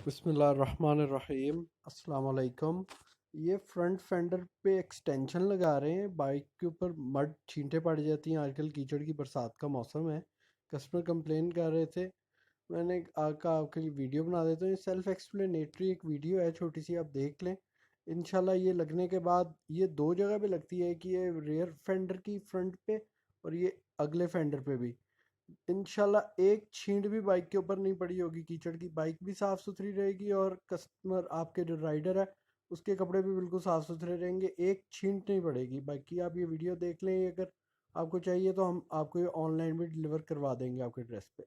बिस्मिल्लाहिर्रहमानिर्रहीम अस्सलाम वालेकुम। ये फ्रंट फेंडर पे एक्सटेंशन लगा रहे हैं। बाइक के ऊपर मड छींटे पड़ जाती हैं, आजकल कीचड़ की बरसात का मौसम है। कस्टमर कंप्लेन कर रहे थे, मैंने आका आपके लिए वीडियो बना देता हूँ। ये सेल्फ एक्सप्लेनेटरी एक वीडियो है, छोटी सी, आप देख लें। इंशाल्लाह ये लगने के बाद ये दो जगह पे लगती है कि ये रेयर फेंडर की फ्रंट पे और ये अगले फेंडर पे भी। इंशाल्लाह एक छींट भी बाइक के ऊपर नहीं पड़ी होगी कीचड़ की, बाइक भी साफ़ सुथरी रहेगी और कस्टमर आपके जो राइडर है उसके कपड़े भी बिल्कुल साफ़ सुथरे रहेंगे। एक छींट नहीं पड़ेगी। बाकी आप ये वीडियो देख लें, अगर आपको चाहिए तो हम आपको ये ऑनलाइन भी डिलीवर करवा देंगे आपके एड्रेस पे।